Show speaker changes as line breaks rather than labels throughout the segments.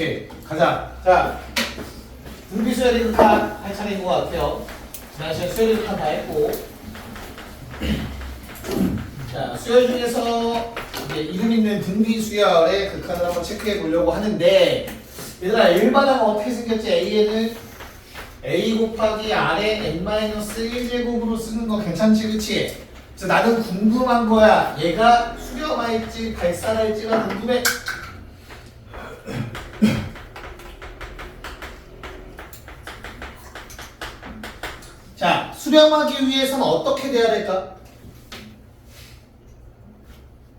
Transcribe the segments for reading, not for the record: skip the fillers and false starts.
오케이. 가자. 자, 등비 수열이 극한 할 차례인 것 같아요. 지난 시간 수열이 극한 다 했고. 자, 수열 중에서 이제 이름 있는 등비 수열의 극한을 한번 체크해 보려고 하는데, 얘들아, 일반화가 어떻게 생겼지? A에는 A 곱하기 R의 n-1제곱으로 쓰는 거 괜찮지, 그치? 그래서 나는 궁금한 거야. 얘가 수렴할지 발산할지가 궁금해. 자, 수렴하기 위해서는 어떻게 돼야 될까?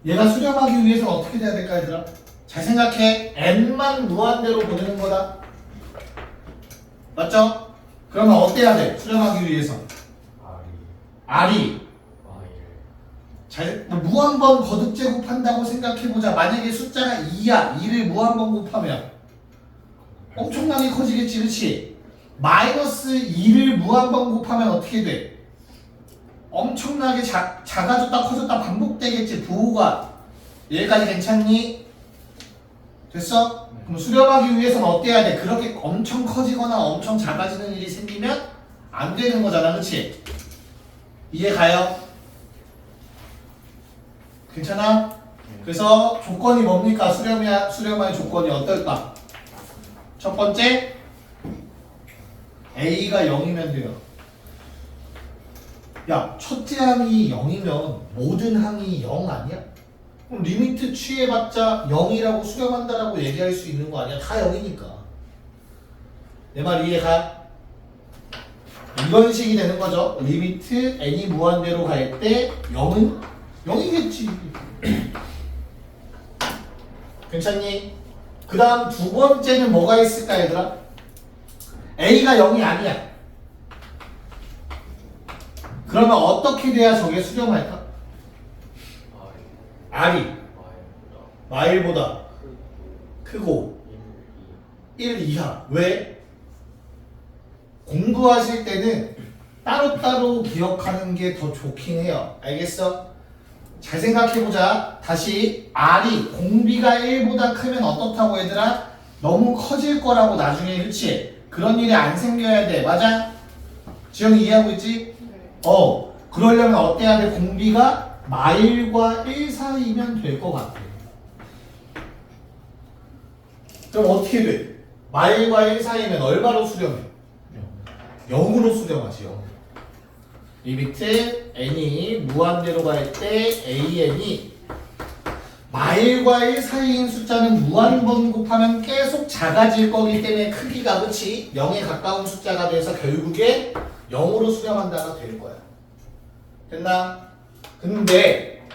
얘가 수렴하기 위해서는 어떻게 돼야 될까, 얘들아? 잘 생각해. n만 무한대로 보내는 거다. 맞죠? 그러면 어때야 돼? 수렴하기 위해서. R이. 잘, 무한번 거듭 제곱한다고 생각해보자. 만약에 숫자가 2야. 2를 무한번 곱하면 엄청나게 커지겠지, 그치? 마이너스 2를 무한번 곱하면 어떻게 돼? 엄청나게 작아졌다 커졌다 반복되겠지, 부호가. 여기까지 괜찮니? 됐어? 그럼 수렴하기 위해서는 어때야 돼? 그렇게 엄청 커지거나 엄청 작아지는 일이 생기면 안 되는 거잖아, 그치? 이해 가요? 괜찮아? 그래서 조건이 뭡니까? 수렴의 조건이 어떨까? 첫 번째, A가 0이면 돼요. 야, 첫째 항이 0이면 모든 항이 0 아니야? 그럼 리미트 취해봤자 0이라고 수렴한다라고 얘기할 수 있는 거 아니야? 다 0이니까. 내 말 이해가? 이런 식이 되는 거죠. 리미트 n이 무한대로 갈 때 0은 0이겠지. 괜찮니? 그 다음 두 번째는 뭐가 있을까, 얘들아? A가 0이 아니야. 그러면 어떻게 돼야 저게 수렴할까? R이 마일보다 크고 1 이하. 왜? 공부하실 때는 따로따로 기억하는 게 더 좋긴 해요. 알겠어? 잘 생각해보자. 다시 R이 공비가 1보다 크면 어떻다고, 얘들아? 너무 커질 거라고 나중에. 그치? 그런 일이 안 생겨야 돼. 맞아? 지영이 이해하고 있지? 그러려면 어때야 돼? 공비가 마일과 1 사이면 될 것 같아. 그럼 어떻게 돼? 마일과 1 사이면 얼마로 수렴해? 0으로 수렴하지. 0. 리미트 n이 무한대로 갈 때 an이 마일과 1 사이인 숫자는 무한번 곱하면 계속 작아질 거기 때문에 크기가, 그치? 0에 가까운 숫자가 돼서 결국에 0으로 수렴한다가 될 거야. 됐나? 근데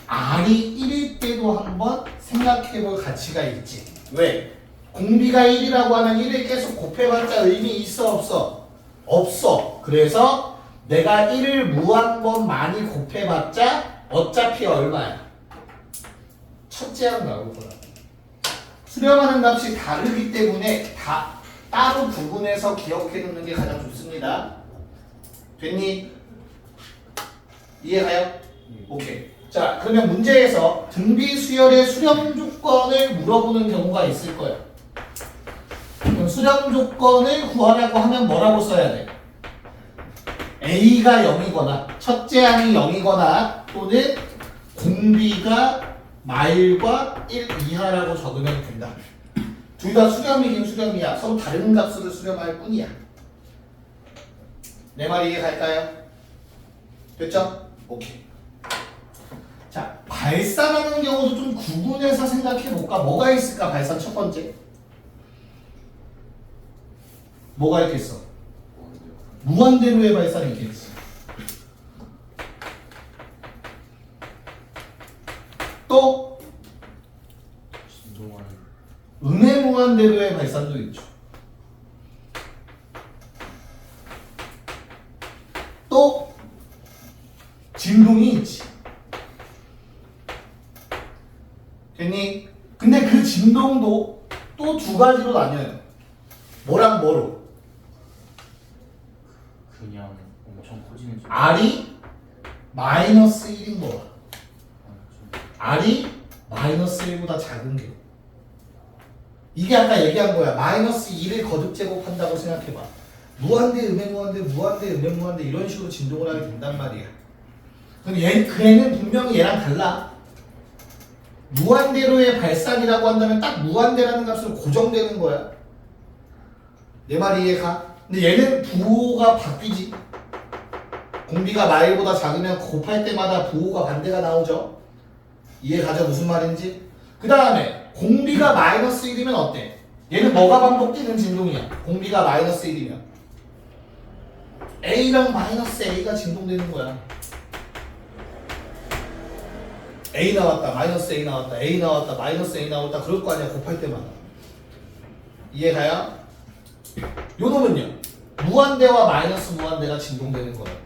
R이 1일 때도 한번 생각해볼 가치가 있지. 왜? 공비가 1이라고 하면 1을 계속 곱해봤자 의미 있어, 없어? 없어. 그래서 내가 1을 무한번 많이 곱해봤자 어차피 얼마야? 첫째 항 나올 거야. 수렴하는 값이 다르기 때문에 다 따로 구분해서 기억해두는 게 가장 좋습니다. 됐니? 이해가요? 오케이. 자, 그러면 문제에서 등비 수열의 수렴 조건을 물어보는 경우가 있을 거야. 그럼 수렴 조건을 구하라고 하면 뭐라고 써야 돼? A가 0이거나 첫째 항이 0이거나 또는 공비가 마일과 1 이하라고 적으면 된다. 둘 다 수렴이긴 수렴이야. 서로 다른 값으로 수렴할 뿐이야. 내 말이 이해갈까요? 됐죠? 오케이. 자, 발산하는 경우도 좀 구분해서 생각해볼까? 뭐가 있을까? 발산 첫 번째. 뭐가 있겠어? 무한대로의 발산이 있겠지. 또 음의 무한대로의 발산도 있죠. 또 진동이 있지. 됐니? 근데 그 진동도 또 두 가지로 나뉘어요. 뭐랑 뭐로?
그냥 엄청 커지는 줄
R이 마이너스 1인 거야. R이 마이너스 1보다 작은 게. 이게 아까 얘기한 거야. 마이너스 2를 거듭 제곱한다고 생각해봐. 무한대, 음의 무한대, 무한대, 음의 무한대 이런 식으로 진동을 하게 된단 말이야. 그럼 걔는 분명히 얘랑 달라. 무한대로의 발산이라고 한다면 딱 무한대라는 값으로 고정되는 거야. 내 말이 이해가? 근데 얘는 부호가 바뀌지. 공비가 마일보다 작으면 곱할 때마다 부호가 반대가 나오죠. 이해가죠? 무슨 말인지? 그 다음에 공비가 마이너스 1이면 어때? 얘는 뭐가 반복되는 진동이야? 공비가 마이너스 1이면 A랑 마이너스 A가 진동되는 거야. A 나왔다, 마이너스 A 나왔다, A 나왔다, 마이너스 A 나왔다 그럴 거 아니야 곱할 때마다. 이해가요? 요 놈은요 무한대와 마이너스 무한대가 진동되는 거예요.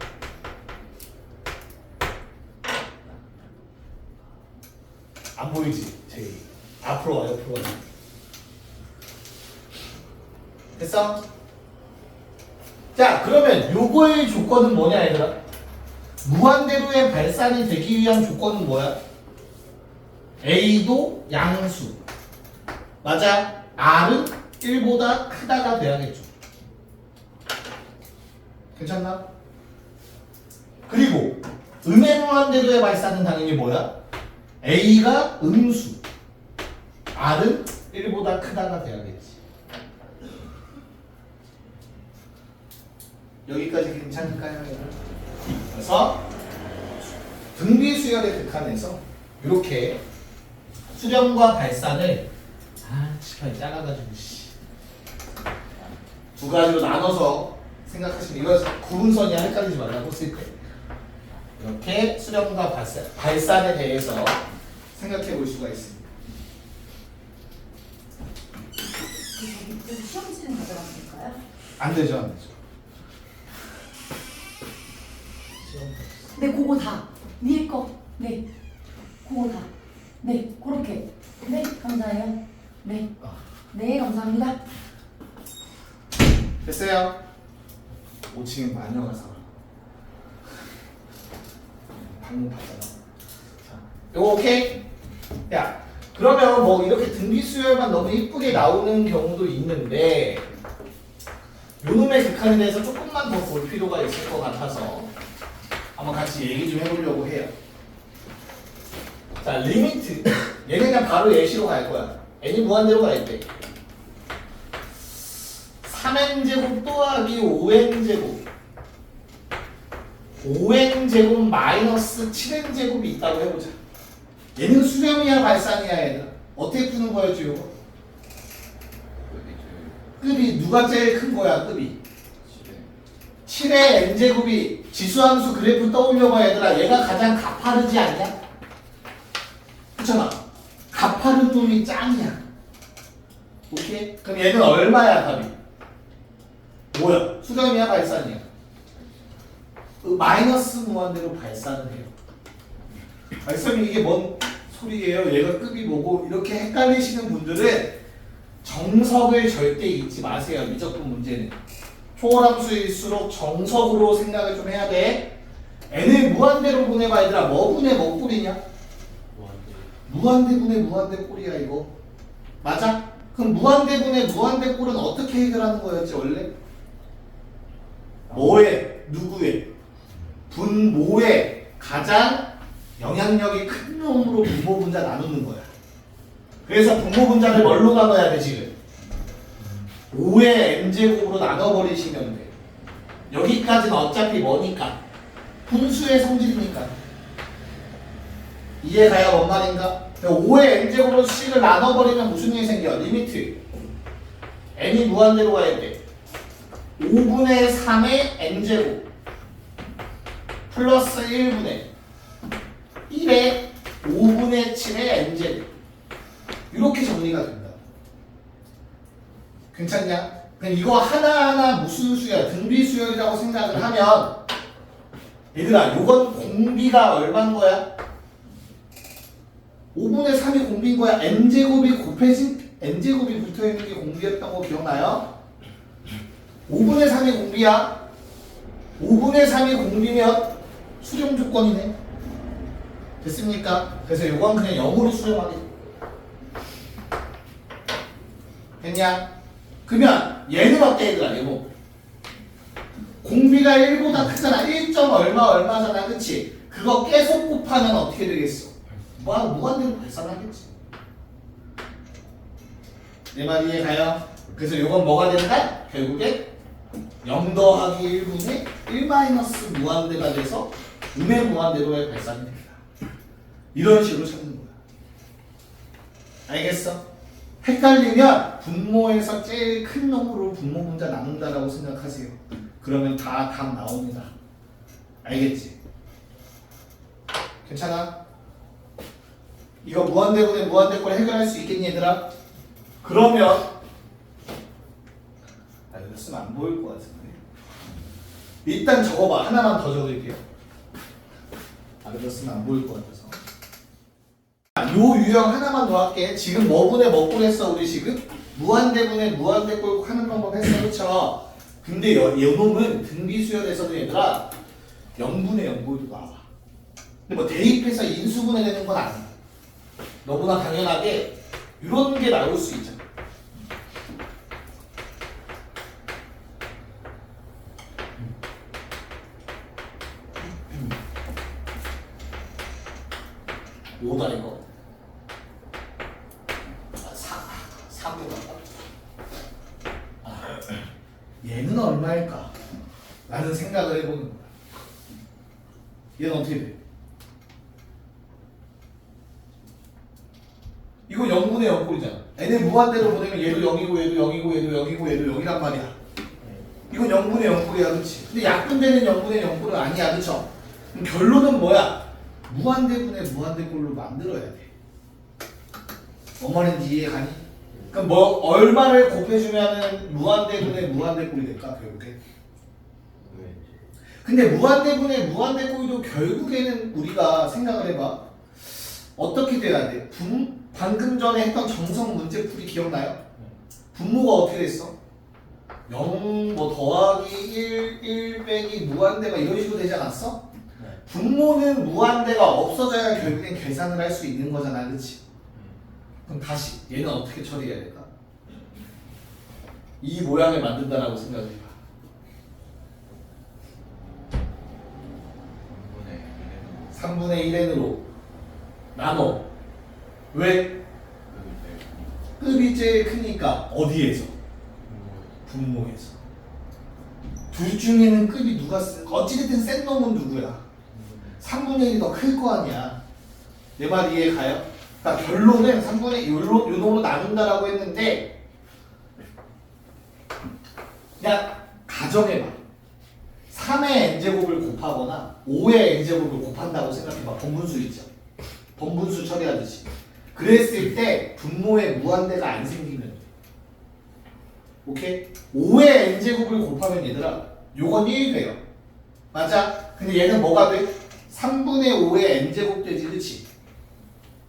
안 보이지? 제이 앞으로 와, 옆으로 와. 됐어? 자, 그러면 요거의 조건은 뭐냐 얘들아? 무한대로의 발산이 되기 위한 조건은 뭐야? A도 양수. 맞아? R은 1보다 크다가 돼야겠죠. 괜찮나? 그리고 음의 무한대로의 발산은 당연히 뭐야? A가 음수. R은 1보다 크다가 돼야겠지. 여기까지 괜찮을까요? 그래서 등비수열의 극한에서 이렇게 수렴과 발산을 시간이 작아가지고 두 가지로 나눠서 생각하시면 이거 구분선이 헷갈리지 말라고 쓸 때 이렇게 수렴과 발산에 대해서 생각해 볼 수가 있습니다.
시험지는 가져가면 될까요?
안 되죠, 안 되죠.
네, 그거 다 위에 거. 네, 그거 다. 네, 그렇게. 네, 감사해요. 네, 네, 감사합니다.
됐어요? 5층에 마녀가 살아. 방금 봤잖아. 자, 요거 오케이? 야, 그러면 뭐 이렇게 등비수열만 너무 이쁘게 나오는 경우도 있는데 요놈의 극한에 대해서 조금만 더 볼 필요가 있을 것 같아서 한번 같이 얘기 좀 해보려고 해요. 자, 리미트. 얘는 그냥 바로 예시로 갈 거야. n이 무한대로 갈 때 3n제곱 더하기 5n제곱 5n제곱 마이너스 7n제곱이 있다고 해보자. 얘는 수렴이야 발산이야 얘는 어떻게 푸는 거였지 이거? 급이 누가 제일 큰 거야 급이? 7의 n제곱이 지수함수 그래프 떠올려봐 얘들아. 얘가 가장 가파르지 않냐? 그렇잖아. 가파른 놈이 짱이야. 오케이? 그럼 얘는 얼마야 답이? 뭐야? 수렴이야 발산이야? 마이너스 무한대로 발산을 해요. 발산이 이게 뭔 소리예요? 얘가 급이 뭐고? 이렇게 헷갈리시는 분들은 정석을 절대 잊지 마세요. 미적분 문제는 초월함수일수록 정석으로 생각을 좀 해야 돼. n을 무한대로 보내봐 얘들아. 뭐 분의 뭐 꼴이냐? 무한대 분의 무한대 꼴이야 이거. 맞아? 그럼 무한대 분의 무한대 꼴은 어떻게 해결하는 거였지 원래? 뭐에? 누구에? 분모에 가장 영향력이 큰 놈으로 분모 분자 나누는 거야. 그래서 분모 분자를 뭘로 나눠야 돼 지금? 5의 n제곱으로 나눠버리시면 돼. 여기까지는 어차피 뭐니까? 분수의 성질이니까. 이해가야 뭔 말인가? 5의 n제곱으로 식을 나눠버리면 무슨 일이 생겨? 리미트 n이 무한대로 가야 돼. 5분의 3의 n제곱 플러스 1분의 1의 5분의 7의 n제곱 이렇게 정리가 된다. 괜찮냐? 그냥 이거 하나하나 무슨 수야? 등비수열이라고 생각을 하면 얘들아 요건 공비가 얼마인 거야? 5분의 3이 공비인 거야. n제곱이 곱해진 n제곱이 붙어있는 게 공비였던 거 기억나요? 5분의 3이 공비야. 5분의 3이 공비면 수렴 조건이네. 됐습니까? 그래서 요건 그냥 0으로 수렴하게. 됐냐? 그러면 얘는 어때 얘들아 얘고 공비가 1보다 크잖아. 1. 얼마잖아. 그치? 그거 계속 곱하면 어떻게 되겠어? 무한대로 발산하겠지. 내 말 이해가요? 그래서 이건 뭐가 된다? 결국에 0 더하기 1분의 1 마이너스 무한대가 돼서 음의 무한대로의 발산이 된다. 이런 식으로 찾는 거야. 알겠어? 헷갈리면 분모에서 제일 큰 놈으로 분모 분자 나눈다라고 생각하세요. 그러면 다 답 나옵니다. 알겠지? 괜찮아? 이거 무한대분의 무한대꼴 해결할 수 있겠니 얘들아? 그러면 이거 쓰면 안 보일 것 같은데 일단 적어봐. 하나만 더 적을게요. 이거 쓰면 안 보일 것 같아서 요 유형 하나만 더 할게. 지금 뭐분의 뭐꼴 했어 우리 지금? 무한대분의 무한대꼴 하는 방법 했어. 그쵸? 근데 이 놈은 등비수열에서는 얘들아 0분의 0꼴도 나와. 근데 뭐 대입해서 인수분해 되는 건 아니야. 너무나 당연하게 이런 게 나올 수 있잖아. 요다 이거. 4보다. 얘는 얼마일까? 라는 생각을 해보는 거야. 얘는 어떻게 돼? 이거 0분의 0꼴이잖아. n을 무한대로 보내면 얘도 0이고 얘도 0이고 얘도 0이고 얘도 0이란 말이야. 이건 0분의 0꼴이야. 그치? 근데 약분되는 0분의 0꼴은 아니야. 그쵸? 그럼 결론은 뭐야? 무한대분의 무한대꼴로 만들어야 돼. 뭔 말인지 이해가니? 그럼 뭐 얼마를 곱해주면은 무한대분의 무한대꼴이 될까 결국에? 근데 무한대분의 무한대꼴도 결국에는 우리가 생각을 해봐. 어떻게 돼야 돼? 방금 전에 했던 정석 문제풀이 기억나요? 분모가 어떻게 됐어? 0 뭐 더하기 1 빼기 무한대가 이런 식으로 되지 않았어? 분모는 무한대가 없어져야 결국엔 계산을 할 수 있는 거잖아. 그치? 그럼 다시 얘는 어떻게 처리해야 될까? 이 모양을 만든다라고 생각해봐. 3분의 1n으로 나눠. 왜? 급이 제일 크니까 어디에서? 분모에서. 둘 중에는 급이 누가 어찌됐든 센 놈은 누구야? 3분의 1이 더 클 거 아니야. 내 말 이해 가요? 그러니까 결론은 3분의 1 요 놈으로 나눈다라고 했는데 그냥 가정해봐. 3의 n제곱을 곱하거나 5의 n제곱을 곱한다고 생각해봐. 번분수 있죠? 번분수 처리하듯이. 그랬을 때 분모에 무한대가 안 생기면 돼. 오케이? 5의 n제곱을 곱하면 얘들아 요건 1이 돼요. 맞아? 근데 얘는 뭐가 돼? 3분의 5의 n제곱 되지. 그치?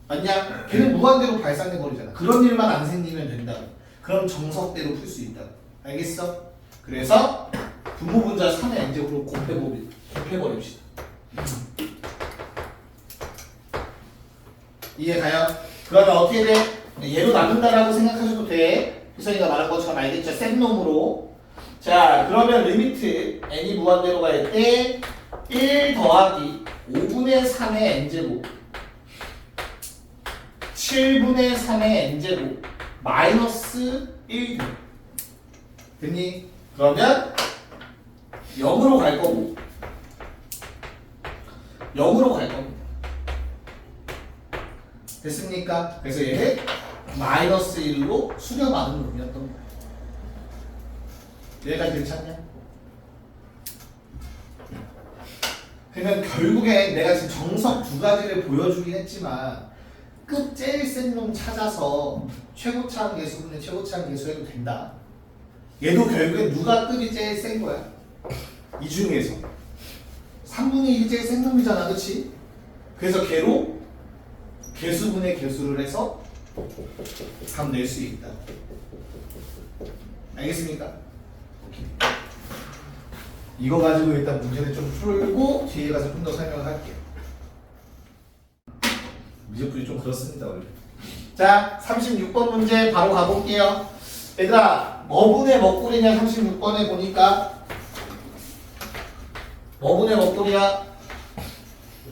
맞냐? 걔는 무한대로 발산돼 버리잖아. 그런 일만 안 생기면 된다. 그럼 정석대로 풀 수 있다. 알겠어? 그래서 분모 분자 3의 n제곱으로 곱해버립시다. 이해가요? 그러면 어떻게 돼? 얘로 나눈다라고 생각하셔도 돼. 희선이가 말한 것처럼 알겠죠? 센 놈으로. 자, 그러면 리미트 n이 무한대로 갈 때 1 더하기 5분의 3의 n제곱 7분의 3의 n제곱 마이너스 1 됐니? 그러면 0으로 갈 거고 0으로 갈 겁니다. 됐습니까? 그래서 얘는 마이너스 1로 수렴하는 놈이었던 거야. 얘가 괜찮냐? 그러면 결국에 내가 지금 정석 두 가지를 보여주긴 했지만 끝 제일 센 놈 찾아서 최고차항 계수분의 최고차항 계수해도 된다. 얘도 결국에 누가 급이 제일 센 거야? 이 중에서 3분의 1이 제일 센 놈이잖아. 그치? 그래서 걔로 개수분의 개수를 해서 답 낼 수 있다. 알겠습니까? 오케이. 이거 가지고 일단 문제를 좀 풀고 뒤에 가서 좀 더 설명을 할게요. 문제풀이 좀 그렇습니다 원래. 자, 36번 문제 바로 가볼게요. 얘들아 뭐분의 먹골이냐 36번에 보니까 뭐분의 먹골이야?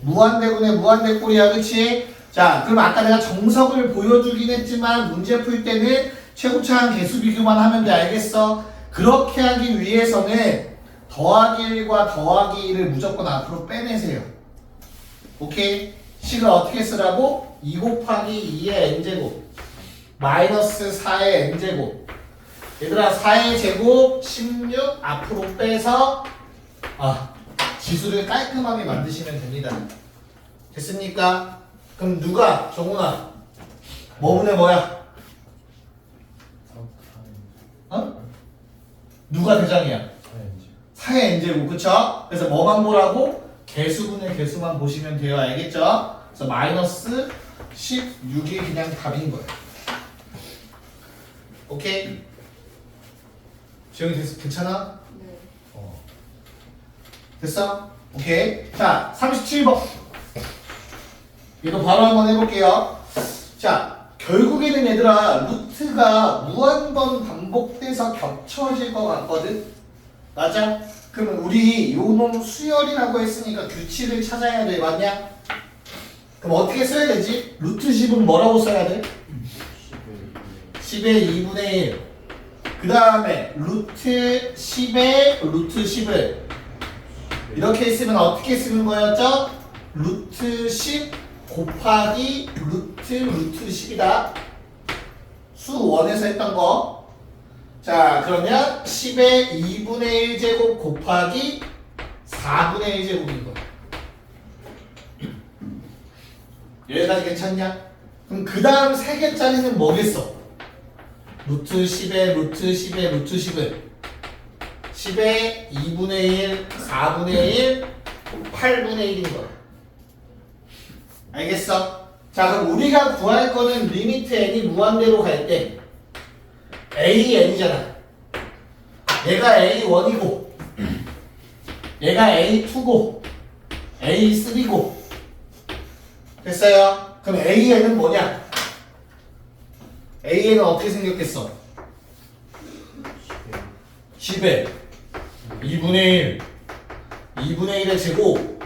무한대분의 무한대꼴이야 그치? 자 그럼 아까 내가 정석을 보여주긴 했지만 문제 풀 때는 최고차항 개수 비교만 하면 돼 알겠어? 그렇게 하기 위해서는 더하기 1과 더하기 1을 무조건 앞으로 빼내세요. 오케이? 식을 어떻게 쓰라고? 2 곱하기 2의 n제곱 마이너스 4의 n제곱 얘들아 4의 제곱 16 앞으로 빼서 지수를 깔끔하게 만드시면 됩니다. 됐습니까? 그럼 누가? 정훈아 뭐분의 뭐야? 어? 누가 대장이야? 4의 n제곱 그쵸? 그래서 뭐만 보라고? 개수분의 개수만 보시면 돼요 알겠죠? 그래서 마이너스 16이 그냥 답인 거예요. 오케이? 지영이 괜찮아?
네.
됐어? 오케이. 자, 37번. 이거 바로 한번 해볼게요. 자, 결국에는 얘들아, 루트가 무한번 반복돼서 겹쳐질 것 같거든? 맞아? 그러면 우리 요놈 수열이라고 했으니까 규칙을 찾아야 돼. 맞냐? 그럼 어떻게 써야 되지? 루트 10은 뭐라고 써야 돼? 10의 2분의 1. 그 다음에 루트 10의 루트 10을 이렇게 쓰면 어떻게 쓰는 거였죠? 루트 10 곱하기 루트 10이다. 수 1에서 했던 거. 자 그러면 10의 2분의 1제곱 곱하기 4분의 1제곱인 거야. 여기까지 괜찮냐? 그럼 그 다음 3개짜리는 뭐겠어? 루트 10의 루트 10의 루트 10을 10의 2분의 1, 4분의 1, 8분의 1인 거야. 알겠어? 자 그럼 우리가 구할 거는 리미트 n이 무한대로 갈 때 a n이잖아. 얘가 a1이고 얘가 a2고 a3고 됐어요? 그럼 AN은 뭐냐? AN은 어떻게 생겼겠어? 10에 2분의 1 2분의 1의 제곱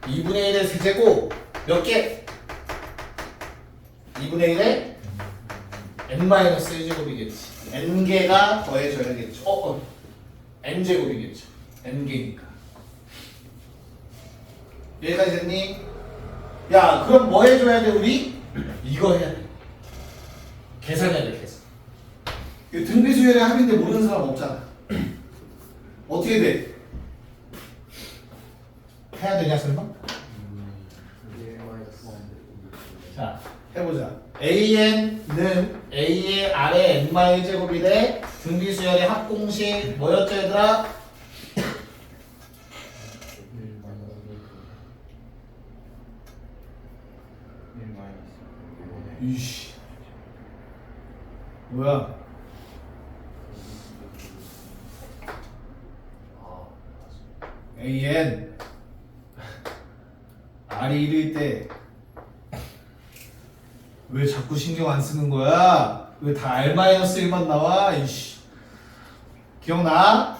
2분의 1의 세제곱 몇 개? 2분의 1의 n-1제곱이겠지. n개가 더해져야겠죠. n제곱이겠죠. n개니까. 여기까지 됐니? 야 그럼 뭐 해줘야 돼 우리? 이거 해야 돼. 계산해야 돼 계산. 이거 등비수열의 합인데 모르는 사람 없잖아. 어떻게 돼? 해야 되냐 설마? 자 해보자. AN은 A의 아래 N마의 제곱이래. 등비수열의 합공식 뭐였죠 얘들아? 이씨 뭐야? AN R이 1일 때 왜 자꾸 신경 안 쓰는 거야? 왜 다 R-1만 나와? 이씨 기억나?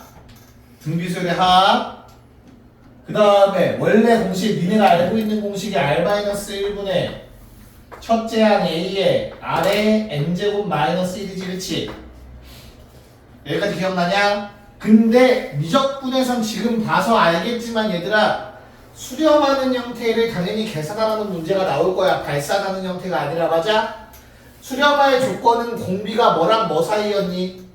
등비수열의 합. 그 다음에 원래 공식 니네가 알고 있는 공식이 R-1분의 첫째 항 A에 R에 N제곱 마이너스 1이지 그렇지? 여기까지 기억나냐? 근데 미적분에선 지금 봐서 알겠지만 얘들아 수렴하는 형태를 당연히 계산하는 문제가 나올 거야. 발산하는 형태가 아니라 맞아? 수렴할 조건은 공비가 뭐랑 뭐 사이였니?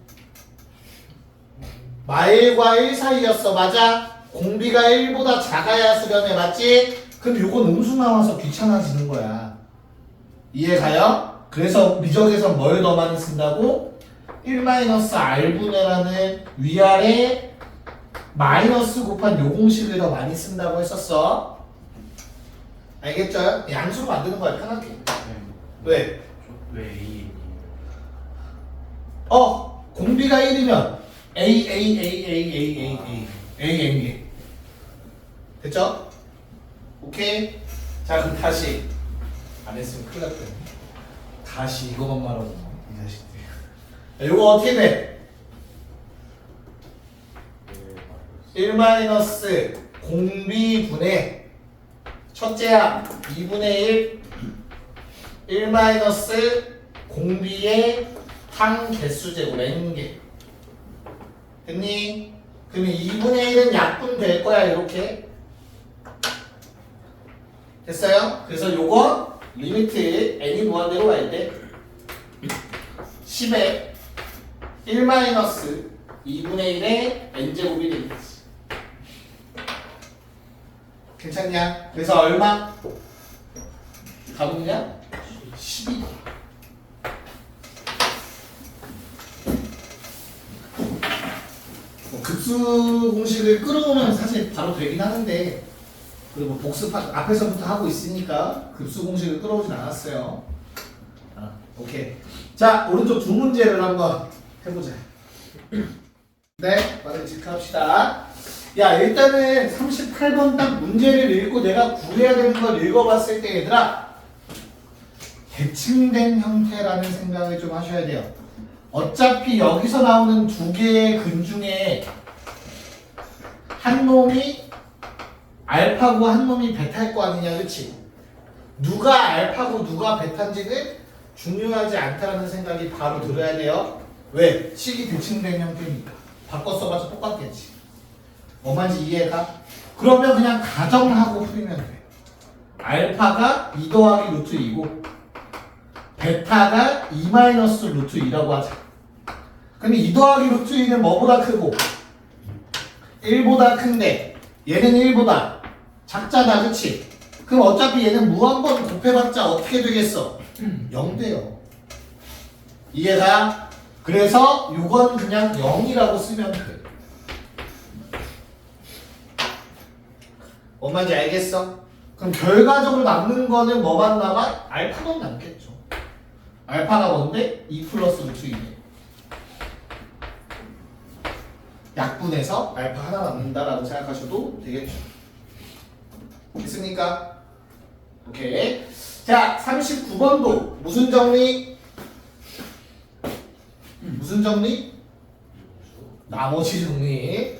마일과 1 사이였어. 맞아? 공비가 1보다 작아야 수렴해. 맞지? 그럼 요건 음수 나와서 귀찮아지는 거야. 이해가요? 그래서 미적에선 뭘 더 많이 쓴다고? 1-R분해라는 위아래 마이너스 곱한 요 공식을 더 많이 쓴다고 했었어. 알겠죠? 양수로 만드는 거야 편하게. 왜?
왜 A?
공비가 1이면 A N개 됐죠? 오케이? 자 그럼 다시 안 했으면 큰일 났다. 다시 이거만 말하고 이 자식들 이거 어떻게 돼? 1 마이너스 공비분의 첫째야 2분의 1 마이너스 공비의 항 개수제곱 n개 됐니? 그러면 2분의 1은 약분 될 거야 이렇게 됐어요? 그래서 요거 리미트 n이 무한대로 갈 때 10에 1 마이너스 2분의 1의 n제곱이 되겠지 괜찮냐? 그래서 얼마? 답은요? 12. 급수 공식을 끌어오면 사실 바로 되긴 하는데 그리고 복습 앞에서부터 하고 있으니까 급수 공식을 끌어오진 않았어요. 오케이. 자 오른쪽 두 문제를 한번 해보자. 네, 빠르게 체크합시다. 야 일단은 38번 딱 문제를 읽고 내가 구해야 되는 걸 읽어봤을 때 얘들아 대칭된 형태라는 생각을 좀 하셔야 돼요. 어차피 여기서 나오는 두 개의 근 중에 한 놈이 알파고 한 놈이 베타일 거 아니냐 그치? 누가 알파고 누가 베타인지는 중요하지 않다라는 생각이 바로 들어야 돼요. 왜? 식이 대칭된 형태니까 바꿔 써봐서 똑같겠지. 뭐만지 이해가? 그러면 그냥 가정하고 풀면 돼. 알파가 2 더하기 루트 2고 베타가 2 마이너스 루트 2라고 하자. 그럼 2 더하기 루트 2는 뭐보다 크고 1보다 큰데 얘는 1보다 작잖아 그치? 그럼 어차피 얘는 무한번 곱해봤자 어떻게 되겠어? 0 돼요. 이해가? 그래서 이건 그냥 0이라고 쓰면 돼. 뭔 말인지 알겠어? 그럼 결과적으로 남는 거는 뭐만 남아? 알파만 남겠죠. 알파가 뭔데? 2 플러스 루트 2네. 약분해서 알파 하나 남는다라고 생각하셔도 되겠죠. 됐습니까? 오케이. 자, 39번도 무슨 정리? 무슨 정리? 나머지 정리.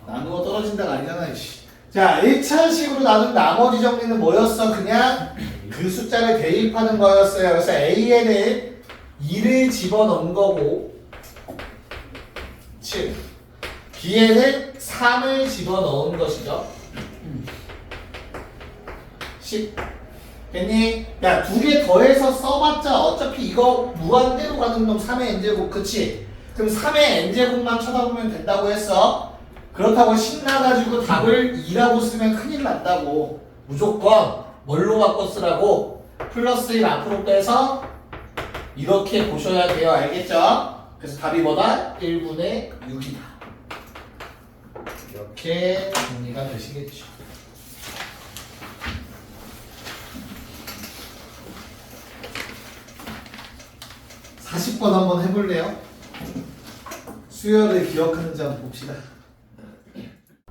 나누어 떨어진다가 아니잖아, 이씨. 자, 1차식으로 나눈 나머지 정리는 뭐였어? 그냥 그 숫자를 대입하는 거였어요. 그래서 A에는 2를 집어넣은 거고 7 B에는 3을 집어넣은 것이죠. 10 됐니? 야, 두 개 더해서 써봤자 어차피 이거 무한대로 가는 놈 3의 n제곱 그치? 그럼 3의 n제곱만 쳐다보면 된다고 했어. 그렇다고 신나가지고 답을 2라고 쓰면 큰일 난다고. 무조건 뭘로 바꿔 쓰라고? 플러스 1 앞으로 빼서 이렇게 보셔야 돼요. 알겠죠? 그래서 답이 뭐다? 1분의 6이다. 이렇게 정리가 되시겠죠. (40번) 한번 해볼래요? 수열을 기억하는지 한번 봅시다.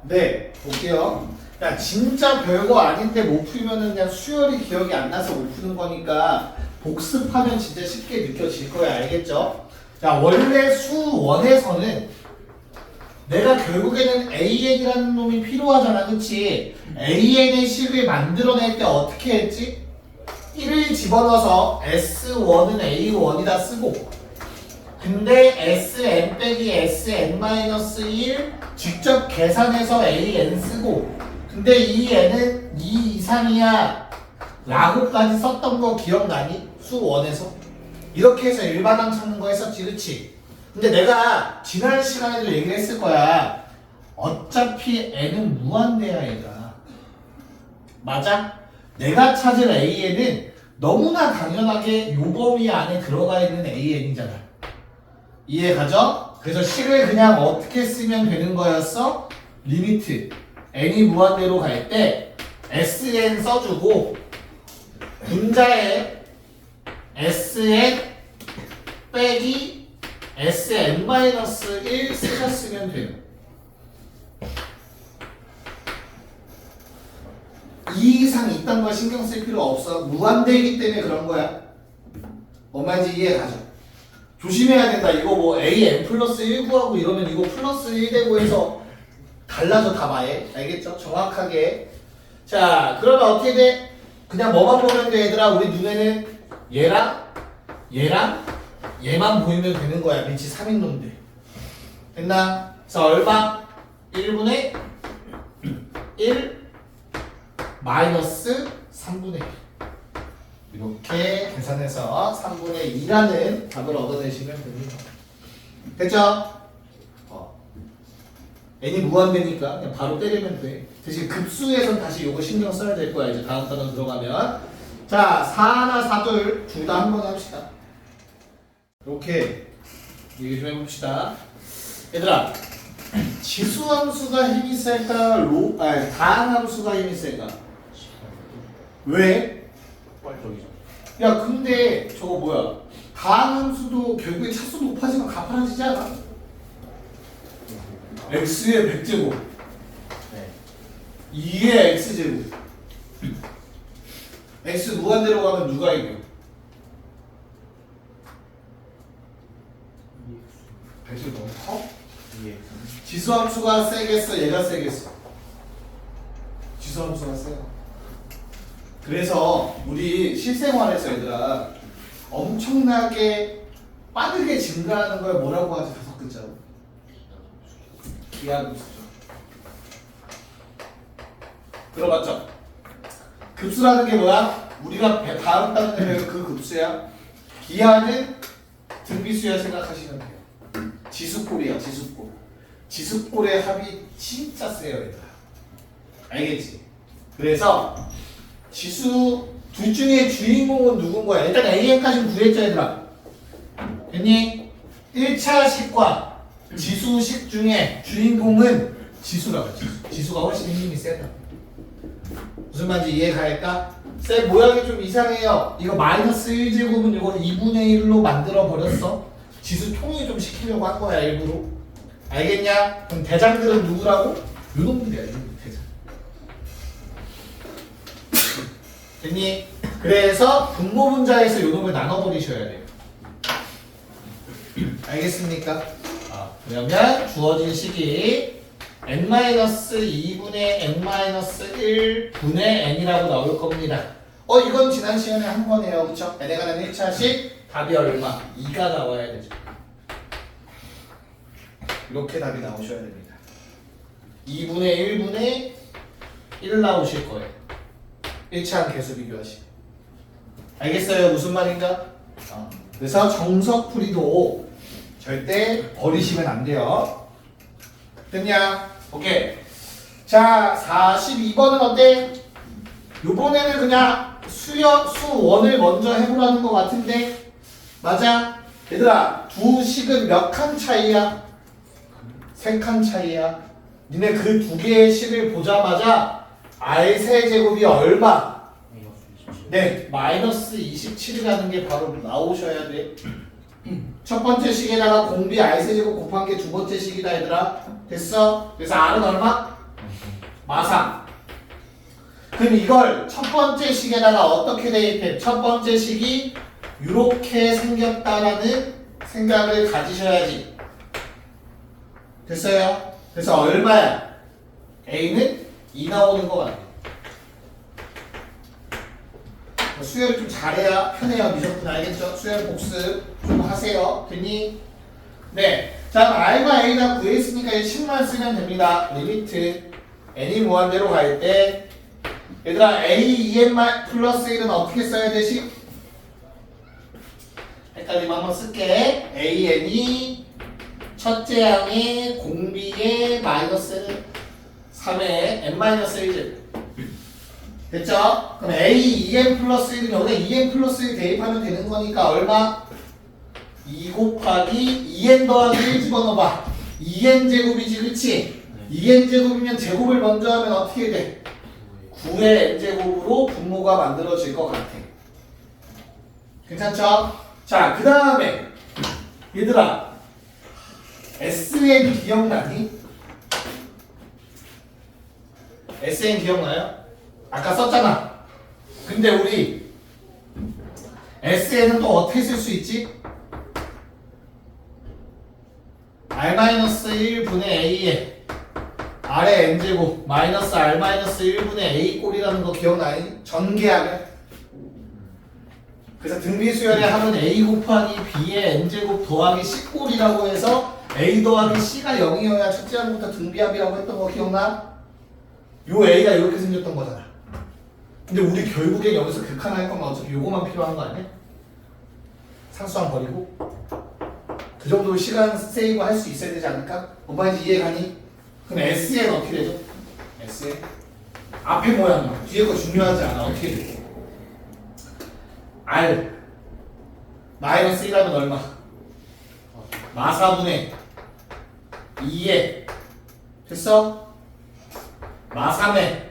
네, 볼게요. 야, 진짜 별거 아닌데 못 풀면은 그냥 수열이 기억이 안 나서 못 푸는 거니까 복습하면 진짜 쉽게 느껴질 거야. 알겠죠? 자, 원래 수1에서는 내가 결국에는 AN이라는 놈이 필요하잖아. 그치? AN의 식을 만들어낼 때 어떻게 했지? 1을 집어넣어서 S1은 A1이다 쓰고 근데 Sn 빼기 Sn-1 직접 계산해서 AN 쓰고 근데 이 n은 2 이상이야 라고까지 썼던 거 기억나니? 수1에서 이렇게 해서 일반항 찾는 거 했었지 그치? 근데 내가 지난 시간에도 얘기를 했을 거야. 어차피 n은 무한대야 얘가. 맞아? 내가 찾을 AN은 너무나 당연하게 요 범위 안에 들어가 있는 AN이잖아. 이해가죠? 그래서 식을 그냥 어떻게 쓰면 되는 거였어? 리미트 n이 무한대로 갈 때 Sn 써주고 분자에 Sn 빼기 Sn-1 쓰셨으면 돼요. 2 이상 있다는 걸 신경 쓸 필요 없어. 무한대이기 때문에 그런 거야. 뭔 말인지 이해 가죠? 조심해야 된다. 이거 뭐 a n 플러스 1 구하고 이러면 이거 플러스 1 되고 해서 달라져 다 마에. 알겠죠? 정확하게. 자, 그러면 어떻게 돼? 그냥 뭐만 보면 돼 얘들아. 우리 눈에는 얘랑 얘만 보이면 되는 거야. 밑이 3인 놈들. 됐나? 그래서 얼마? 1분의 1 마이너스 3분의 1 이렇게 계산해서 3분의 2라는 답을 얻어내시면 됩니다. 됐죠? n이 무한대니까 그냥 바로 때리면 돼. 대신 급수에선 다시 요거 신경 써야 될 거야. 이제 다음 단원 들어가면. 자, 4나 4둘 둘 다 한 번 합시다. 이렇게 얘기 좀 해봅시다. 얘들아, 지수함수가 힘이 셀까? 다항함수가 힘이 셀까? 왜?
폭발적이죠.
야, 근데 저거 뭐야? 다항함수도 결국에 차수 높아지면 가파라지지 않아? x의 100제곱
네.
2의 x제곱 x 무한대로 가면 누가 이겨? 100제곱 너무 커?
EX.
지수함수가 세겠어? 얘가 세겠어? 지수함수가 세요. 그래서 우리 실생활에서 얘들아 엄청나게 빠르게 증가하는 걸 뭐라고 하지? 5글자로 기하급수죠. 들어봤죠? 급수라는 게 뭐야? 우리가 다음 단계는 그 급수야. 기하는 등비수야 생각하시면 돼요. 지수꼴이야, 지수꼴. 지수꼴의 합이 진짜 세요, 얘들아. 알겠지? 그래서 지수 둘 중에 주인공은 누군 거야? 일단 AN까지는 구했죠, 얘들아. 됐니? 1차식과 지수식 중에 주인공은 지수라고 했지. 지수가 훨씬 힘이 세다. 무슨 말인지 이해가 갈까? 쌤 모양이 좀 이상해요. 이거 마이너스 1제곱은 이거 2분의 1로 만들어 버렸어. 지수 통일 좀 시키려고 한 거야 일부러. 알겠냐? 그럼 대장들은 누구라고? 요놈들이야, 요놈들 대장. 됐니? 그래서 분모 분자에서 요놈을 나눠버리셔야 돼요. 알겠습니까? 그러면 주어진 식이 n-2분의 n-1분의 n이라고 나올 겁니다. 이건 지난 시간에 한 번 해요. 그쵸? n에 관한 1차식 답이 얼마? 2가 나와야 되죠. 이렇게 답이 나오셔야 됩니다. 2분의 1분의 1 나오실 거예요. 1차항 계수 비교하시고. 알겠어요? 무슨 말인가? 그래서 정석풀이도 절대 버리시면 안 돼요. 됐냐? 오케이. 자, 42번은 어때? 요번에는 그냥 수원을 먼저 해보라는 것 같은데 맞아? 얘들아, 두 식은 몇 칸 차이야? 3칸 차이야. 니네 그 두 개의 식을 보자마자 R3제곱이 얼마? 네, 마이너스 27이라는 게 바로 나오셔야 돼. 첫 번째 식에다가 공비 R세제곱 곱한 게 두 번째 식이다 얘들아. 됐어? 그래서 R은 얼마? 마상. 그럼 이걸 첫 번째 식에다가 어떻게 대입해? 첫 번째 식이 이렇게 생겼다라는 생각을 가지셔야지. 됐어요? 그래서 얼마야? A는 2 나오는 거 같아. 수열을 좀 잘해야 편해요. 미적분 알겠죠? 수열 복습 좀 하세요. 됐니? 네. 자, R과 A 다 구했으니까 이 식만 쓰면 됩니다. 리미트 n이 무한대로 갈 때 얘들아 A, 2n 플러스 1은 어떻게 써야 되지? 헷갈리면 한번 쓸게. A, n이 첫째 항에 공비에 마이너스 3에 n-1제곱 됐죠? 그럼 A, 2n 플러스 1은 여기다 2n 플러스 1 대입하면 되는 거니까 얼마? 2 곱하기 2n 더하기 1 집어넣어봐. 2n 제곱이지, 그치? 2n 제곱이면 제곱을 먼저 하면 어떻게 돼? 9의 n 제곱으로 분모가 만들어질 것 같아. 괜찮죠? 자, 그 다음에 얘들아 SN 기억나니? SN 기억나요? 아까 썼잖아. 근데 우리 SN은 또 어떻게 쓸 수 있지? r-1분의 a에 아래 n제곱 마이너스 r-1분의 a 꼴이라는 거 기억나니? 전개하면. 그래서 등비수열의 합은 a 곱하기 b의 n제곱 더하기 c 꼴이라고 해서 a 더하기 c가 0이어야 첫째 항부터 등비합이라고 했던 거 기억나? 요 a가 이렇게 생겼던 거잖아. 근데 우리 결국엔 여기서 극한할 거면 어차피 요거만 필요한 거 아니야? 상수항 버리고 그 정도 시간 세이브 할 수 있어야 되지 않을까? 엄마 이제 이해 가니? 그럼 SN 어떻게 되죠? SN 앞에 모양 뒤에 거 중요하지 않아. 어떻게 돼? R 마이너스 1하면 얼마? 마사분의 2에 됐어? 마3에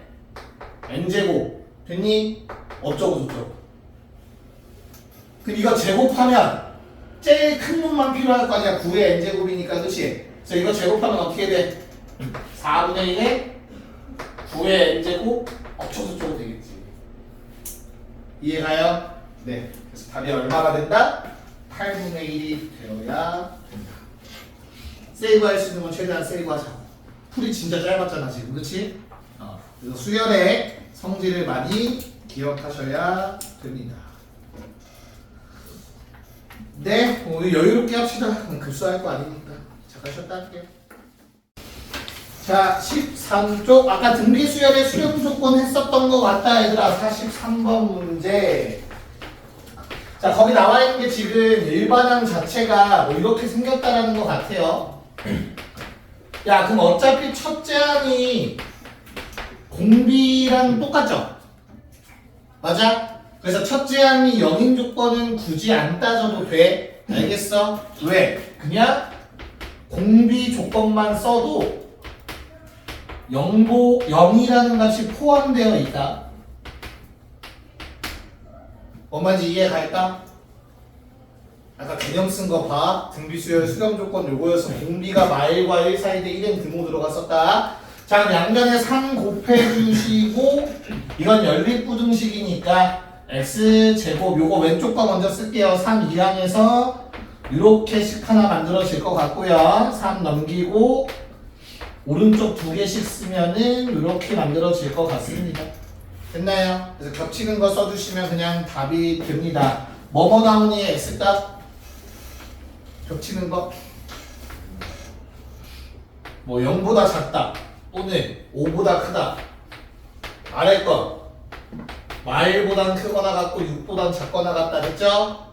n제곱 됐니? 어쩌고 저쩌고. 그럼 이거 제곱하면 제일 큰 놈만 필요할 거 아니야. 9의 n제곱이니까 그치? 그래서 이거 제곱하면 어떻게 돼? 4분의 1에 9의 n제곱 어쩌고저쩌고 되겠지. 이해가요? 네. 그래서 답이 얼마가 된다? 8분의 1이 되어야 된다. 세이브할 수 있는 건 최대한 세이브하자. 풀이 진짜 짧았잖아 지금. 그치? 그래서 수열의 성질을 많이 기억하셔야 됩니다. 네, 오늘 여유롭게 합시다. 급수할 거 아니니까. 잠깐 쉬었다 할게요. 자, 13쪽. 아까 등비수열의 수렴 조건 했었던 거 같다, 얘들아. 43번 문제. 자, 거기 나와 있는 게 지금 일반항 자체가 뭐 이렇게 생겼다라는 것 같아요. 야, 그럼 어차피 첫째 항이 공비랑 똑같죠? 맞아? 그래서 첫째 항이 0인 조건은 굳이 안 따져도 돼. 알겠어? 왜? 그냥 공비 조건만 써도 0이라는 값이 포함되어 있다. 뭔 말인지 이해갈까? 아까 개념 쓴 거 봐. 등비수열 수렴 조건 요거여서 공비가 마일과 1 사이 대 1은 등호 들어갔었다. 자, 그럼 양변에 3 곱해주시고 이건 연립부등식이니까 x제곱 요거 왼쪽 거 먼저 쓸게요. 3 이항에서 이렇게씩 하나 만들어질 것 같고요. 3 넘기고 오른쪽 2개씩 쓰면은 이렇게 만들어질 것 같습니다. 됐나요? 그래서 겹치는 거 써주시면 그냥 답이 됩니다. 뭐뭐 나오니 x값? 겹치는 거? 뭐 0보다 작다 또는 5보다 크다. 아래 거 마일보단 크거나 같고 6보단 작거나 같다 됐죠?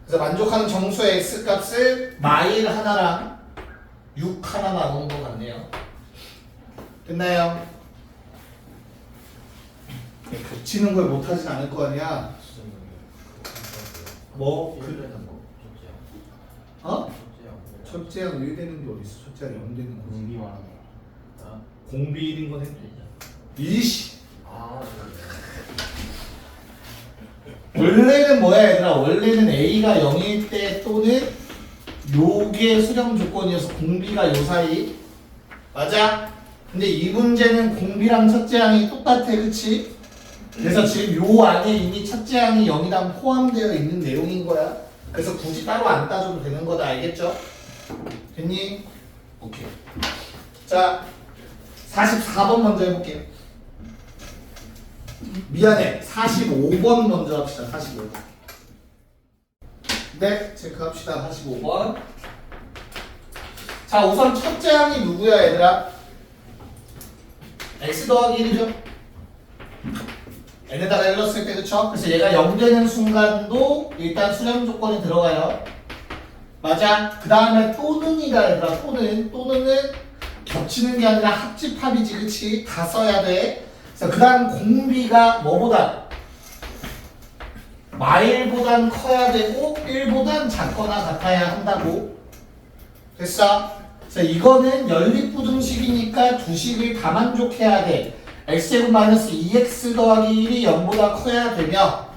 그래서 만족하는 정수의 x값을 마일 하나랑 6 하나 나오는 것 같네요. 됐나요? 겹치는 걸 못하진 않을 거 아니야. 뭐? 어? 첫째 항 1 되는 게 어딨어? 첫째 항 0 되는 거지.
공비 말하는 거.
공비 1인 건 했대. 이씨! 원래는 뭐야 얘들아? 원래는 A가 0일 때 또는 요게 수렴 조건이어서 공비가 요 사이. 맞아? 근데 이 문제는 공비랑 첫째 항이 똑같아, 그치? 그래서 지금 요 안에 이미 첫째 항이 0이랑 포함되어 있는 내용인 거야. 그래서 굳이 따로 안 따져도 되는 거다, 알겠죠? 됐니? 오케이. 자, 44번 먼저 해볼게요. 미안해. 45번 먼저 합시다. 45번. 네, 체크합시다. 45번. 자, 우선 첫째 항이 누구야, 얘들아? x 더하기 1이죠? n에다가 1 넣었을 때, 그쵸? 그래서 얘가 0 되는 순간도 일단 수렴 조건이 들어가요. 맞아? 그 다음에 또는이다, 얘들아. 또는은 겹치는 게 아니라 합집합이지, 그치? 다 써야 돼. 그래서 그 다음 공비가 뭐보다? 마일보단 커야 되고 1보단 작거나 같아야 한다고. 됐어? 그래서 이거는 연립부등식이니까 두 식을 다 만족해야 돼. x제곱 마이너스 2x 더하기 1이 0보다 커야 되며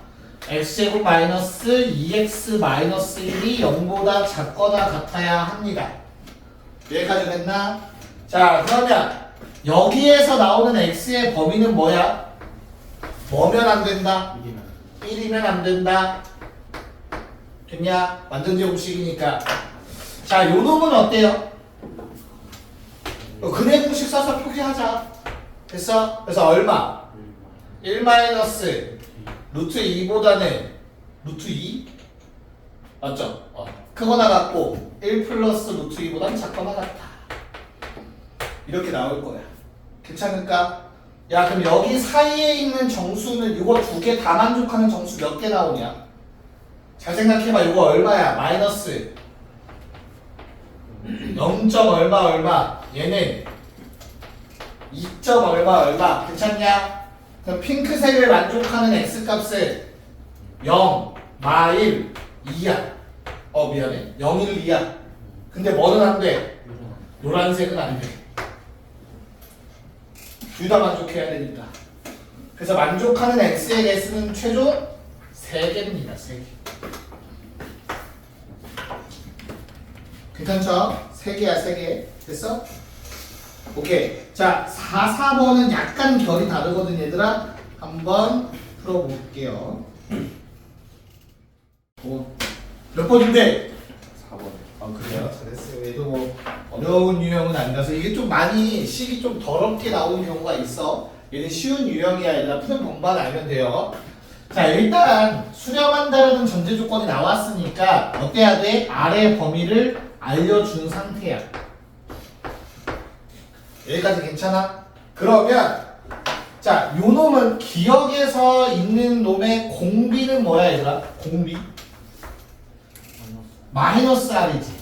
x제곱 마이너스 2x 마이너스 1이 0보다 작거나 같아야 합니다. 여기까지 됐나? 자, 그러면 여기에서 나오는 x의 범위는 뭐야? 뭐면 안 된다? 1이면 안 된다. 됐냐? 완전 제곱식이니까. 자, 요 놈은 어때요? 근해 공식 써서 표기하자. 됐어? 그래서 얼마? 1 마이너스 루트 2보다는 루트 2? 맞죠? 크거나 같고 1 플러스 루트 2보다는 작거나 같다. 이렇게 나올 거야. 괜찮을까? 야, 그럼 여기 사이에 있는 정수는 이거 두 개 다 만족하는 정수 몇 개 나오냐? 잘 생각해봐. 이거 얼마야? 마이너스 0. 얼마 얘는 2. 얼마 괜찮냐? 그럼 핑크색을 만족하는 x값은 0, 마일, 2야. 미안해. 0, 1, 2야. 근데 뭐는 안 돼? 노란색은 안 돼. 둘 다 만족해야 되니까. 그래서 만족하는 x의 개수는 최종 3개입니다. 3개. 괜찮죠? 3개야, 3개. 됐어? 오케이. 자, 4, 4번은 약간 결이 다르거든, 얘들아. 한번 풀어볼게요. 몇 번인데?
4번.
그래요? 잘했어요. 얘도 뭐 어려운 유형은 아니라서 이게 좀 많이 식이 좀 더럽게 나오는 경우가 있어. 얘는 쉬운 유형이야. 얘들아 푸는 방법만 알면 돼요. 자, 일단 수렴한다라는 전제 조건이 나왔으니까 어때야 돼? 아래 범위를 알려준 상태야. 여기까지 괜찮아? 그러면 자, 요 놈은 기억에서 있는 놈의 공비는 뭐야 얘들아? 공비? 마이너스 R이지.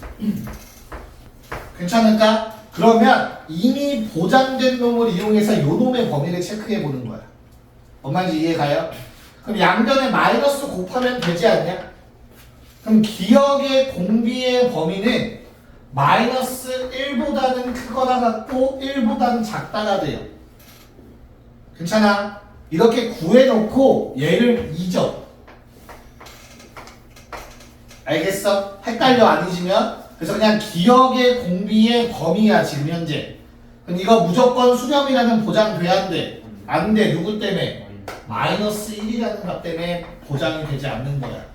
괜찮을까? 그러면 이미 보장된 놈을 이용해서 요 놈의 범위를 체크해 보는 거야. 뭔 말인지 이해가요? 그럼 양변에 마이너스 곱하면 되지 않냐? 그럼 기억의 공비의 범위는 마이너스 1보다는 크거나 같고 1보다는 작다가 돼요. 괜찮아? 이렇게 구해놓고 얘를 잊어. 알겠어? 헷갈려 안 잊으면? 그래서 그냥 기억의 공비의 범위야 지금 현재. 그럼 이거 무조건 수렴이라는 보장 돼야 돼. 안 돼. 누구 때문에? 마이너스 1이라는 값 때문에 보장이 되지 않는 거야.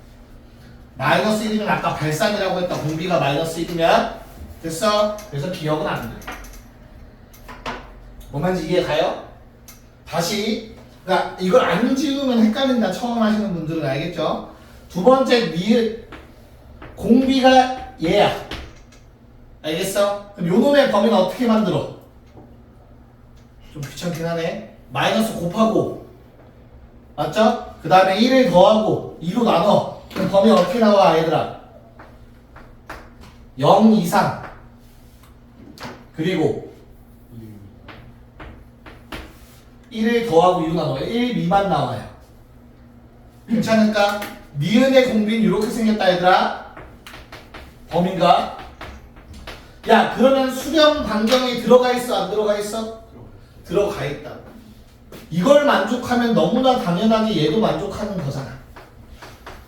마이너스 1이면 아까 발산이라고 했다. 공비가 마이너스 1이면 됐어? 그래서 기억은 안 돼. 뭔 말인지 이해가요? 다시. 그러니까 이걸 안 지우면 헷갈린다. 처음 하시는 분들은 알겠죠? 두 번째 니은 공비가 얘야. 알겠어? 그럼 요 놈의 범위는 어떻게 만들어? 좀 귀찮긴 하네. 마이너스 곱하고 맞죠? 그 다음에 1을 더하고 2로 나눠. 그럼 범위 어떻게 나와 얘들아? 0 이상 그리고 1을 더하고 2로 나눠. 1 미만 나와요. 괜찮을까? 니은의 공비는 이렇게 생겼다 얘들아. 범위가 야 그러면 수렴 반경에 들어가 있어 안 들어가 있어? 들어가 있다. 이걸 만족하면 너무나 당연하게 얘도 만족하는 거잖아.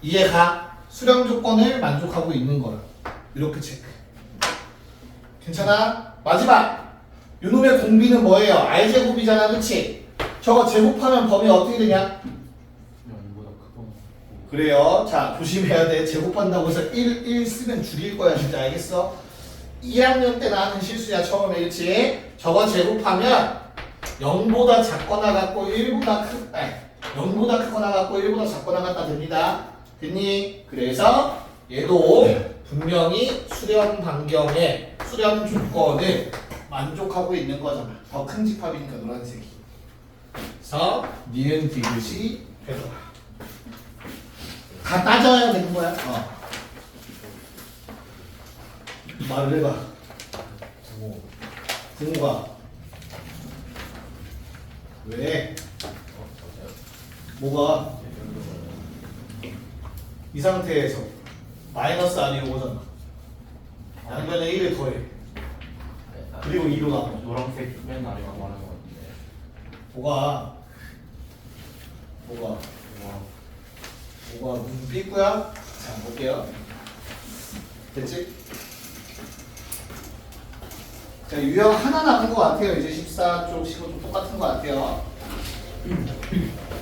이해가? 수렴 조건을 만족하고 있는 거야. 이렇게 체크. 괜찮아? 마지막 요놈의 공비는 뭐예요? r제곱이잖아. 그치? 저거 제곱하면 범위 어떻게 되냐?
이보다 크고.
그래요. 자, 조심해야 돼. 제곱한다고 해서 1 쓰면 죽일 거야. 진짜 알겠어? 2학년 때 나는 실수야. 처음에. 그치? 저거 제곱하면 0보다 작거나 같고 1보다 0보다 크거나 같고 1보다 작거나 같다 됩니다. 됐니? 그래서 얘도 분명히 수렴 반경의 수렴 조건을 만족하고 있는 거잖아. 더 큰 집합이니까 노란색이. 그래서 니은 디귿이 되더라. 다 따져야 되는 거야. 말을 해봐. 부모가 왜? 뭐가? 이 상태에서 마이너스 아니고 오잖아. 양변에 1을 더해. 그리고 2로 나눠.
노란색 맨 아래가 말하는 것 같은데.
뭐가 무슨 삐꾸야? 자 볼게요. 됐지? 자 유형 하나 남은 것 같아요. 이제 14쪽 15쪽 똑같은 것 같아요.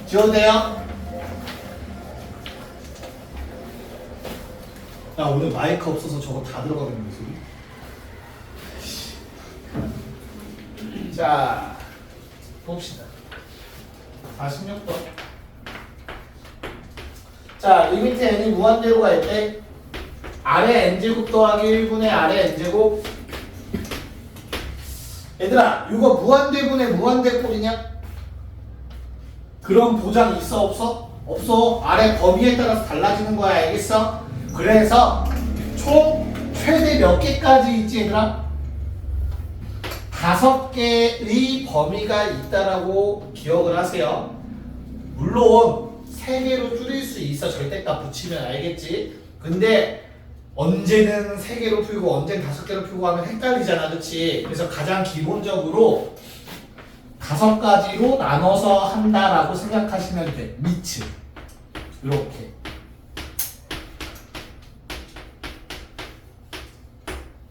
지워도 돼요? 나 오늘 마이크 없어서 저거 다 들어가겠는데 소리? 자, 봅시다. 46번. 자, 리미트 n이 무한대로 갈 때 아래 n제곱 더하기 1분의 아래 n제곱. 얘들아, 이거 무한대분의 무한대꼴이냐? 그런 보장 있어 없어? 없어. 아래 범위에 따라서 달라지는 거야. 알겠어? 그래서 총 최대 몇 개까지 있지 얘들아? 5개의 범위가 있다라고 기억을 하세요. 물론 3개로 줄일 수 있어. 절대값 붙이면 알겠지? 근데 언제는 3개로 풀고 언제는 5개로 풀고 하면 헷갈리잖아. 그치? 그래서 가장 기본적으로 5가지로 나눠서 한다라고 생각하시면 돼. 미츠 이렇게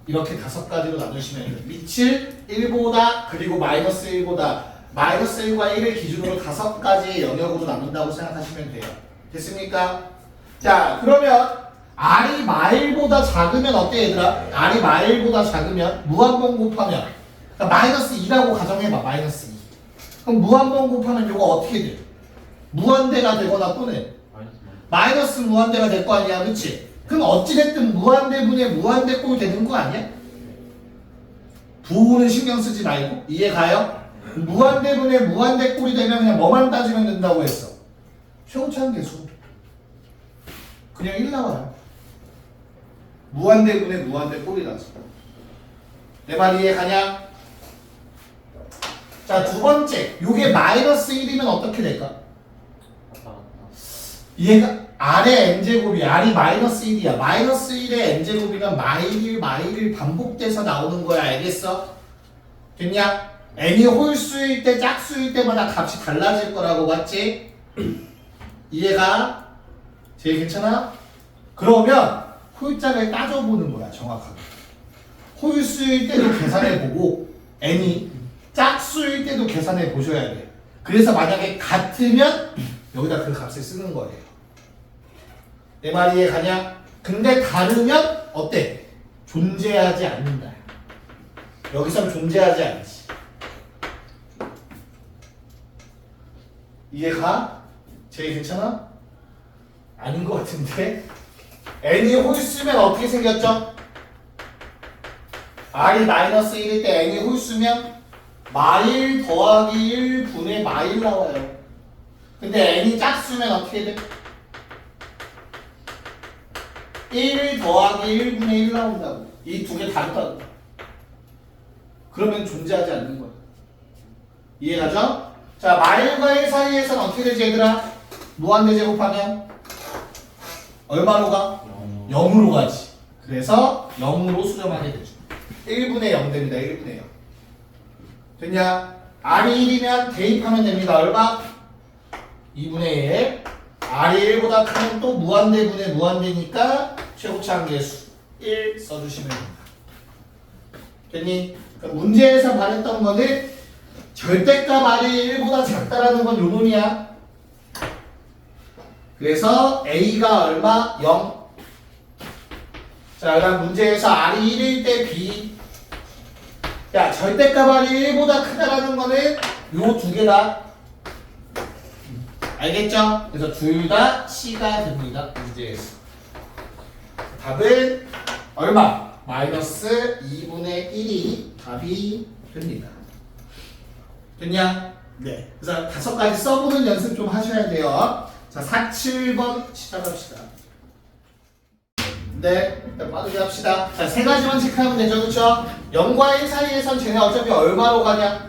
이렇게 5가지로 나누시면 돼요. 미츠 1보다 그리고 마이너스 1보다 마이너스 1과 1을 기준으로 5가지의 영역으로 나눈다고 생각하시면 돼요. 됐습니까? 자, 그러면 R이 마일보다 작으면 어때 얘들아? R이 마일보다 작으면 무한번 곱하면 그러니까 마이너스 2라고 가정해봐. 마이너스 2. 그럼 무한번 곱하면 이거 어떻게 돼? 무한대가 되거나 또는 마이너스 무한대가 될 거 아니야. 그치? 그럼 어찌됐든 무한대분의 무한대꼴 되는 거 아니야? 부호는 신경 쓰지 말고. 이해 가요? 무한대분의 무한대꼴이 되면 그냥 뭐만 따지면 된다고 했어? 최고차항 계수. 그냥 1 나와요. 무한대분의 무한대꼴이라서. 내 말 이해 가냐? 자, 두 번째. 요게 마이너스 1이면 어떻게 될까? 얘가 R의 n제곱이 R이 마이너스 1이야. 마이너스 1의 n제곱이면 마일 반복돼서 나오는 거야. 알겠어? 됐냐? n이 홀수일 때 짝수일 때마다 값이 달라질 거라고 봤지? 이해가? 제일 괜찮아? 그러면 홀짝을 따져보는 거야. 정확하게. 홀수일 때도 계산해보고 n이 짝수일 때도 계산해 보셔야 돼. 그래서 만약에 같으면 여기다 그 값을 쓰는 거예요. 내 말이 이해 가냐? 근데 다르면 어때? 존재하지 않는다. 여기선 존재하지 않지. 이해가? 제일 괜찮아? 아닌 것 같은데? n이 홀수면 어떻게 생겼죠? r이 마이너스 1일 때 n이 홀수면 마일 더하기 1분의 마일 나와요. 근데 n이 짝수면 어떻게 돼? 1 더하기 1분의 1 나온다고. 이 두 개 다르다고. 그러면 존재하지 않는 거야. 이해가죠? 자, 마일과 1 사이에서는 어떻게 되지 얘들아? 무한대 제곱하면 얼마로 가? 0으로 가지. 그래서 0으로 수렴하게 되죠. 1분의 0 됩니다. 1분의 0. 됐냐? R이 1이면 대입하면 됩니다. 얼마? 2분의 1. R이 1보다 크면 또 무한대분의 무한대니까 최고차항계수 1 써주시면 됩니다. 됐니? 그러니까 문제에서 말했던 거는 절대값 R이 1보다 작다라는 건 요놈이야. 그래서 A가 얼마? 0. 자, 그다음 문제에서 R이 1일 때 B. 야, 절대값 R이 1보다 크다라는 거는 요 두 개다. 알겠죠? 그래서 둘 다 C가 됩니다. 문제에서. 답은 얼마? 마이너스 2분의 1이 답이 됩니다. 됐냐? 네. 그래서 5가지 써보는 연습 좀 하셔야 돼요. 자, 4, 7번 시작합시다. 네, 일단 빠르게 합시다. 자, 3가지만 체크하면 되죠, 그쵸? 0과 1 사이에선 쟤네 어차피 얼마로 가냐?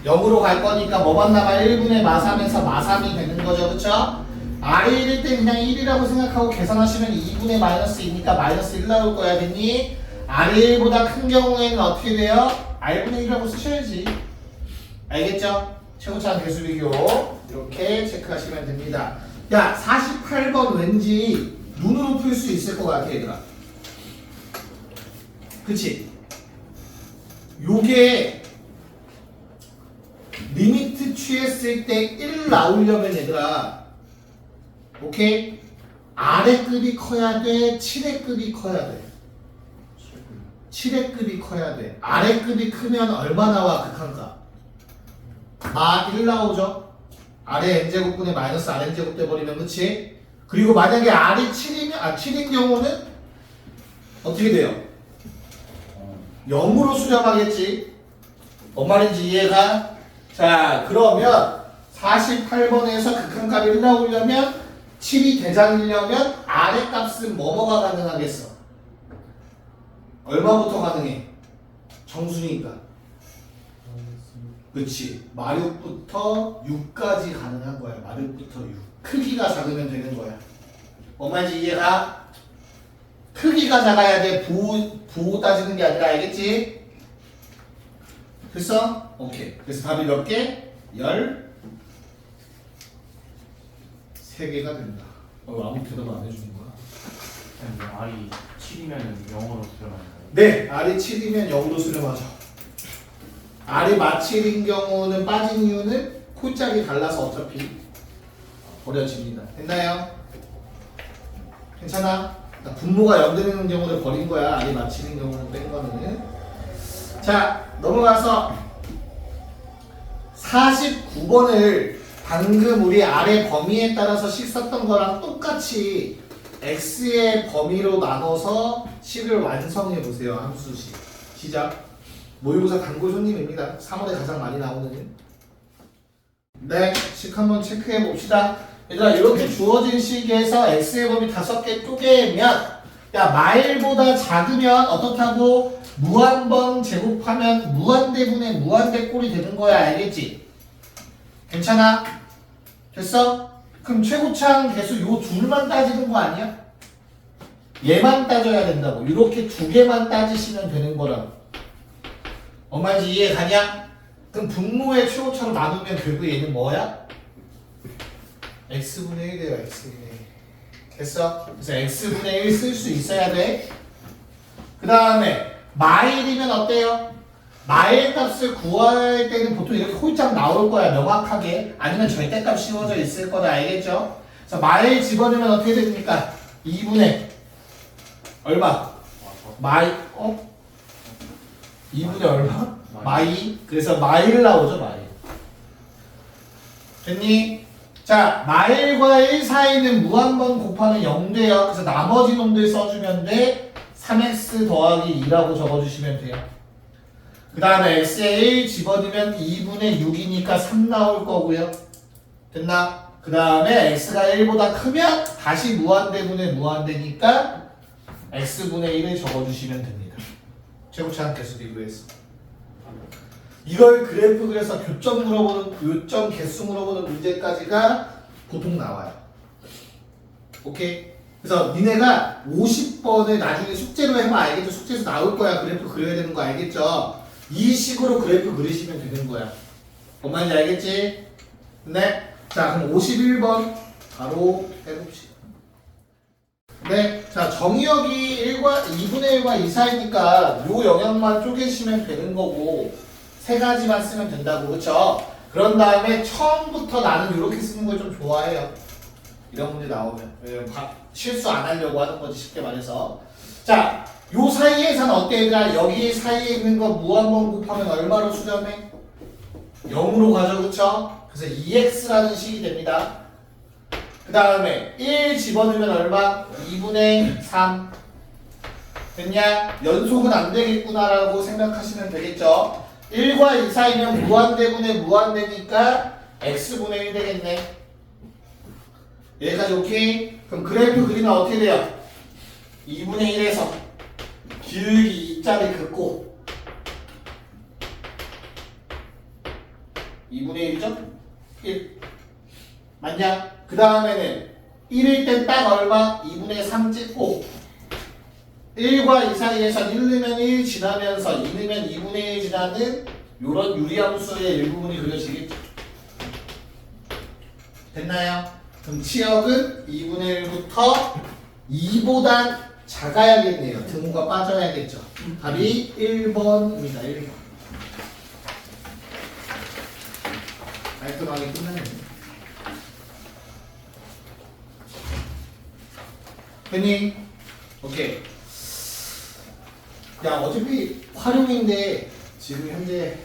0으로 갈 거니까 뭐만 남아? 1분의 마3에서 마3이 되는 거죠, 그쵸? R이 1일 때 그냥 1이라고 생각하고 계산하시면 2분의 마이너스 2니까 마이너스 1 나올 거야, 됐니? R이 1보다 큰 경우에는 어떻게 돼요? R분의 1이라고 쓰셔야지. 알겠죠? 최고차항 계수 비교 이렇게 체크하시면 됩니다. 야, 48번 왠지 눈으로 풀 수 있을 것 같아, 얘들아. 그치? 요게 리미트 취했을 때 1 나오려면 얘들아, 오케이? 아래 급이 커야 돼? 7의 급이 커야 돼? 7의 급이 커야 돼. 아래 급이 크면 얼마 나와 극한값? 마 1 나오죠? 아래 n제곱분의 마이너스 rn제곱 돼버리면 그치? 그리고 만약에 r이 7인 경우는 어떻게 돼요? 0으로 수렴하겠지? 뭔 말인지 이해가? 자 그러면 48번에서 극한값이 1 나오려면 7이 대장이려면 아래 값은 뭐뭐가 가능하겠어? 얼마부터 가능해? 정수니까 그치 마륙부터 6까지 가능한 거야. 마륙부터 6 크기가 작으면 되는 거야. 뭔 말인지 이해가? 크기가 작아야 돼. 부호 따지는 게 아니라 알겠지? 됐어? 오케이. 그래서 답이 몇 개? 13개가 된다. 아무 대답을 안 해주는 거야.
근데 R이 7이면 0으로 수렴하니까요.
네, R이 7이면 0으로 수렴하죠. R이 마7인 경우는 빠진 이유는 콜짝이 달라서 어차피 버려집니다. 됐나요? 괜찮아? 분모가 연되는 경우를 버린 거야. R이 마7인 경우는 뺀 거는. 자, 넘어가서 49번을 방금 우리 아래 범위에 따라서 식 썼던 거랑 똑같이 x의 범위로 나눠서 식을 완성해 보세요. 함수식. 시작. 모의고사 단골 손님입니다. 3월에 가장 많이 나오는. 네, 식 한번 체크해 봅시다. 얘들아, 이렇게 주어진 식에서 x의 범위 5개 쪼개면 야, 마일보다 작으면 어떻다고? 무한번 제곱하면 무한대분의 무한대꼴이 되는 거야. 알겠지? 괜찮아? 됐어? 그럼 최고창 개수 요 둘만 따지는 거 아니야? 얘만 따져야 된다고. 이렇게 두 개만 따지시면 되는 거라고. 엄마인지 이해 가냐? 그럼 분모의 최고차로 나누면 결국 얘는 뭐야? x분의 1이에요. x분의 1. 됐어? 그래서 x분의 1 쓸 수 있어야 돼. 그 다음에 마일이면 어때요? 마일 값을 구할 때는 보통 이렇게 홀짝 나올 거야. 명확하게. 아니면 절대값 씌워져 있을 거다. 알겠죠? 그래서 마일 집어넣으면 어떻게 됩니까? 2분의 얼마? 마일 2분의 얼마? 마이. 그래서 마일 나오죠. 마일. 됐니? 자, 마일과 1 사이는 무한번 곱하면 0 돼요. 그래서 나머지 놈들 써주면 돼. 3x 더하기 2라고 적어주시면 돼요. 그 다음에 x에 1 집어넣으면 2분의 6이니까 3 나올 거고요. 됐나? 그 다음에 x가 1보다 크면 다시 무한대분의 무한대니까 x분의 1을 적어주시면 됩니다. 최고차항 개수 비교해서. 이걸 그래프 그래서 요점 개수 물어보는 문제까지가 보통 나와요. 오케이? 그래서 니네가 50번을 나중에 숙제로 해봐. 알겠죠? 숙제에서 나올 거야. 그래프 그려야 되는 거 알겠죠? 이 식으로 그래프 그리시면 되는 거야. 뭔 말인지 알겠지? 네? 자, 그럼 51번 바로 해봅시다. 네, 자, 정의역이 2분의 1과 2 사이니까 요 영역만 쪼개시면 되는 거고 세 가지만 쓰면 된다고, 그쵸? 그런 다음에 처음부터 나는 이렇게 쓰는 걸 좀 좋아해요. 이런 문제 나오면. 왜냐면 실수 안 하려고 하는 거지, 쉽게 말해서. 자, 요 사이에서는 어때, 얘들아? 여기 사이에 있는 거 무한번 곱하면 얼마로 수렴해? 0으로 가죠, 그쵸? 그래서 2x라는 식이 됩니다. 그 다음에 1 집어넣으면 얼마? 2분의 3. 됐냐? 연속은 안 되겠구나라고 생각하시면 되겠죠? 1과 2 사이면 무한대분의 무한대니까 x분의 1 되겠네. 여기까지 오케이? 그럼 그래프 그리면 어떻게 돼요? 2분의 1에서 길기 2짜리 긋고 2분의 1이죠? 1 맞냐? 그 다음에는 1일 땐 딱 얼마? 2분의 3 찍고 1과 2 사이에서 1 넣으면 1 지나면서 2 넣으면 2분의 1 지나는 요런 유리함수의 일부분이 그려지겠죠. 됐나요? 그럼 치역은 2분의 1부터 2보단 작아야겠네요. 등호가 빠져야겠죠. 답이 1번입니다. 1번. 깔끔하게 끝나네요. 됐니? 오케이. 야 어차피 활용인데 지금 현재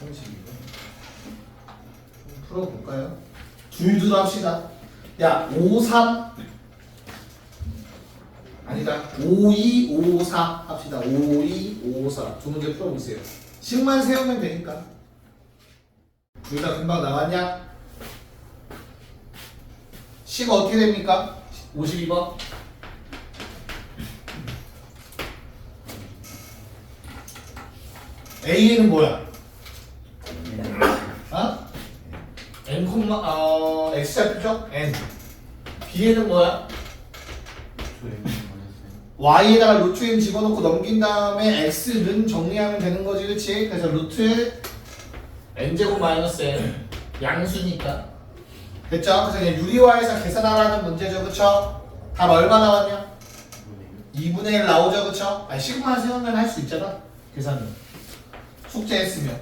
32번 풀어볼까요? 둘둘 합시다. 야 53 아니다 5254 합시다. 5254 두 문제 풀어보세요. 식만 세우면 되니까. 둘 다 금방 나왔냐? 식가 어떻게 됩니까? 52번 A는 뭐야? 어? N, X좌표죠? N. B에는 뭐야? Y에다가 루트 N 집어넣고 넘긴 다음에 X는 정리하면 되는 거지, 그치? 그래서 루트 N제곱 마이너스 N. 양수니까. 됐죠? 그래서 그냥 유리화해서 계산하라는 문제죠, 그쵸? 답 얼마 나왔냐? 2분의 1 나오죠, 그쵸? 아니, 시그마 세우면 할 수 있잖아, 계산은. 숙제했으면.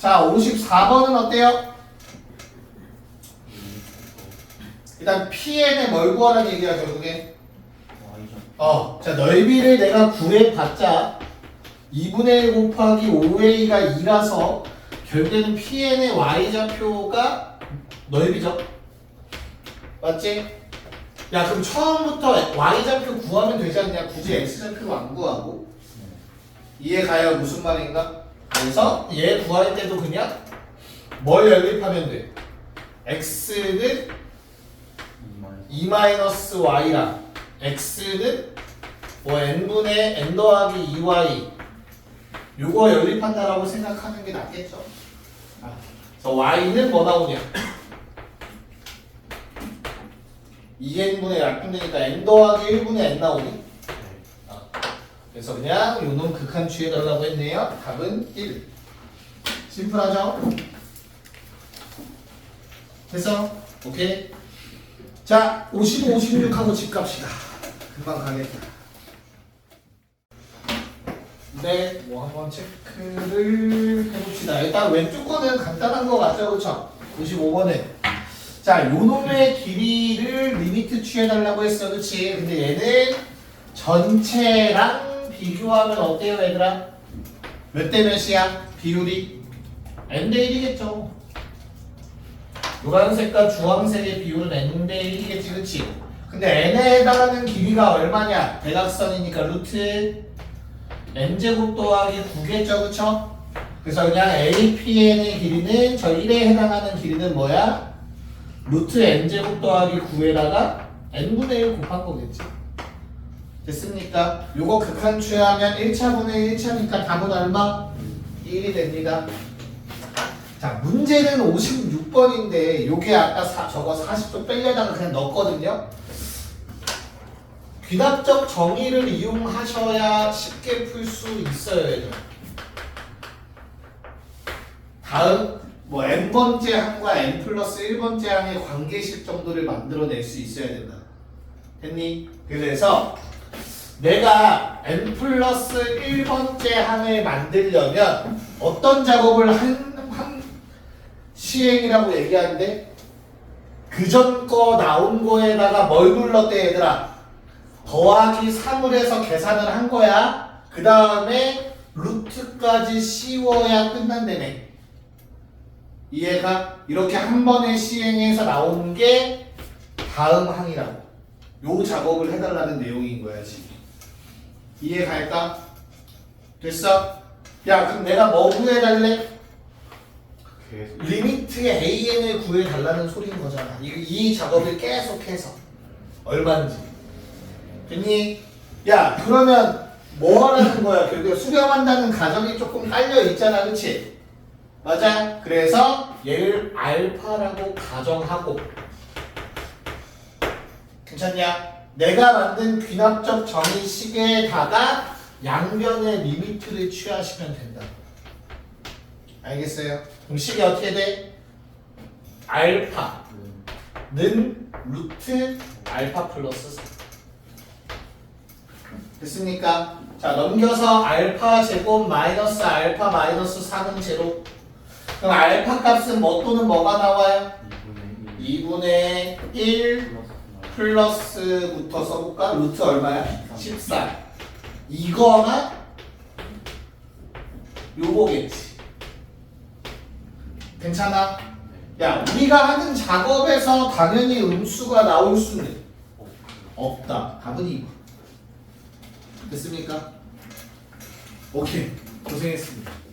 자, 54번은 어때요? 일단 PN에 뭘 구하라는 얘기야, 결국에. 자, 넓이를 내가 구해봤자 2분의 1 곱하기 5a가 2라서 결국에는 PN의 y좌표가 넓이죠. 맞지? 야, 그럼 처음부터 y좌표 구하면 되지 않냐? 굳이 x좌표 안 구하고. 이해가요? 무슨 말인가? 그래서 얘 구할 때도 그냥 뭘 연립하면 돼? x는 2-y랑 x는 뭐 n분의 n 더하기 2y 요거 연립한다라고 생각하는 게 낫겠죠? 그래서 y는 뭐 나오냐? 2n분의 약분되니까 n 더하기 1분의 n 나오니? 그래서 그냥 요놈 극한 취해달라고 했네요. 답은 1. 심플하죠? 됐어? 오케이? 자, 55, 56하고 집 갑시다. 금방 가겠다. 네, 뭐 한번 체크를 해봅시다. 일단 왼쪽 거는 간단한 거 같죠? 그쵸? 55번은. 자, 요놈의 길이를 리미트 취해달라고 했어. 그치? 근데 얘는 전체랑 비교하면 어때요, 얘들아? 몇 대 몇이야? 비율이? n대 1이겠죠. 노란색과 주황색의 비율은 n대 1이겠지, 그치? 근데 n에 해당하는 길이가 얼마냐? 대각선이니까 루트 n제곱 더하기 9겠죠, 그쵸? 그래서 그냥 APN의 길이는 저 1에 해당하는 길이는 뭐야? 루트 n제곱 더하기 9에다가 n분의 1 곱한 거겠지. 됐습니까? 요거 극한 취하면 1차분의 1차니까 답은 얼마? 1이 됩니다. 자, 문제는 56번인데 요게 아까 저거 40도 빼려다가 그냥 넣었거든요. 귀납적 정의를 이용하셔야 쉽게 풀 수 있어요, 얘들. 다음 뭐 n번째 항과 n 플러스 1번째 항의 관계식 정도를 만들어낼 수 있어야 된다. 됐니? 그래서 내가 n 플러스 1번째 항을 만들려면 어떤 작업을 한 시행이라고 얘기하는데 그 전 거 나온 거에다가 뭘 눌렀대, 얘들아? 더하기 3을 해서 계산을 한 거야. 그 다음에 루트까지 씌워야 끝난다며. 이해가? 이렇게 한 번에 시행해서 나온 게 다음 항이라고. 요 작업을 해달라는 내용인 거야, 지금. 이해갈까? 됐어? 야, 그럼 내가 뭐 구해달래? 리미트의 AN을 구해달라는 소리인 거잖아. 이 작업을 계속해서. 얼마인지. 됐니? 야, 그러면 뭐 하라는 거야? 결국에 수렴한다는 가정이 조금 깔려 있잖아, 그치? 맞아? 그래서 얘를 알파라고 가정하고. 괜찮냐? 내가 만든 귀납적 정의식에다가 양변의 리미트를 취하시면 된다. 알겠어요? 그럼 식이 어떻게 돼? 알파는 루트 알파 플러스 4. 됐습니까? 자, 넘겨서 알파 제곱 마이너스 알파 마이너스 4는 제로. 그럼 알파 값은 뭐 또는 뭐가 나와요? 2분의 1 플러스부터 써볼까? 루트 얼마야? 14. 이거나 요거겠지. 괜찮아? 야, 우리가 하는 작업에서 당연히 음수가 나올 수는 없다. 답은 2번. 됐습니까? 오케이. 고생했습니다.